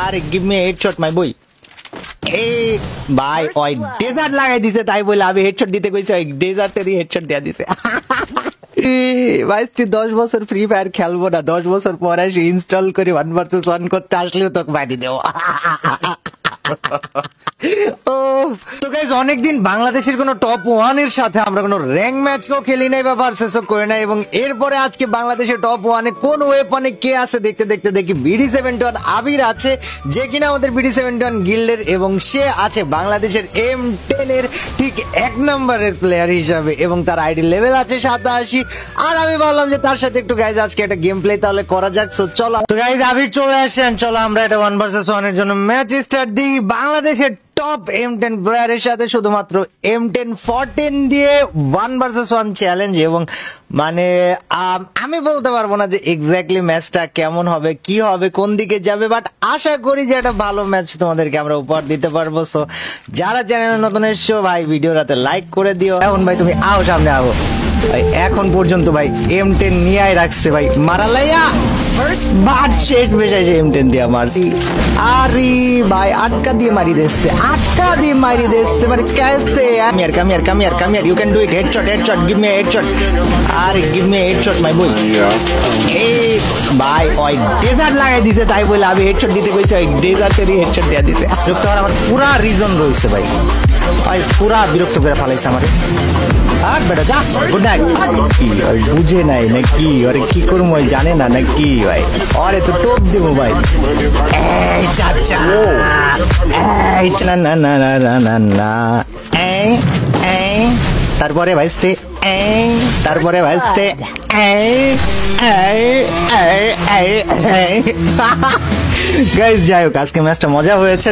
আরে give me headshot my boy. এই ভাই ওই ডেজার্ট লাগাই দিছে, তাই বলে আমি হেডশট দিতে কইছি, ওই ডেজার্টেরই হেডশট দেয়া দিছে। ভাই তুই 10 বছর ফ্রি ফায়ার খেলবো না, 10 বছর পর এসে ইনস্টল করে 1 ভার্সেস 1 করতে আসলেও তোকে বাড়ি দেবো। ও তো গাইস, অনেকদিন বাংলাদেশের কোনো টপ 1 এর সাথে আমরা কোনো র্যাঙ্ক ম্যাচও খেলি নাই বা ভার্সেসও করি নাই, এবং এরপরে আজকে বাংলাদেশের টপ 1 এ কোন ওয়েপনে কে আছে দেখতে দেখতে দেখি BD71 আবির আছে, যে কিনা আমাদের BD71 গিল্ডের, এবং সে আছে বাংলাদেশের M10 এর ঠিক 1 নম্বরের প্লেয়ার হিসাবে, এবং তার আইডি লেভেল আছে 87। আর আমি বললাম যে তার সাথে একটু গাইজ আজকে একটা গেম প্লে তাহলে করা যাক। সো চলো তো গাইজ, আবির চলে আসেন, চলো আমরা একটা 1 ভার্সেস 1 এর জন্য ম্যাচ স্টার্ট দিই। বাংলাদেশের টপ M10 প্লেয়ারের সাথে শুধুমাত্র M1014 দিয়ে 1 ভার্সেস 1 চ্যালেঞ্জ, এবং মানে আমি বলতে পারবো না যে এক্স্যাক্টলি ম্যাচটা কেমন হবে, কি হবে, কোন দিকে যাবে, বাট আশা করি যে একটা ভালো ম্যাচ তোমাদেরকে আমরা উপহার দিতে পারবো। সো যারা চ্যানেলে নতুন এসছো ভাই, ভিডিওটাতে লাইক করে দিও। এখন ভাই তুমি আও, সামনে আও ভাই। এখন পর্যন্ত ভাই M10 নিয়ে রাখছে ভাই, মারালাইয়া বাট শেষ বেশাই M10 দিয়ে মারছি। আরে ভাই আটকা দিয়ে মারি দিচ্ছে, আটকা দিয়ে মারি দিচ্ছে, মানে कैसे কামিয়ার you can do it. Headshot give me headshot, আরে give me headshot my boy. এই ভাই ওই ডেজার্ট লাগাই দিছে, তাই বলে আমি হেডশট দিতে কইছি, ওই ডেজার্টেরই হেডশট দেয়া দিছে। বিরক্ত হওয়ার আমার পুরা রিজন রয়েছে ভাই, ভাই পুরা বিরক্ত করে ফেলাইছে আমারে। আর বেটা যা, গুড নাইট। বুঝে নাই নাকি আরে কি করবো জানে না নাকি ভাই, আরে তো টোপ দেবো ভাই। এই চাচা, এই না না না না না না না, এই এই তারপরে ভাইস্তে, এই তারপরে ভাইস্তে, এই এই এই এই। গাইস যাই হোক, আজকে ম্যাচটা মজা হয়েছে।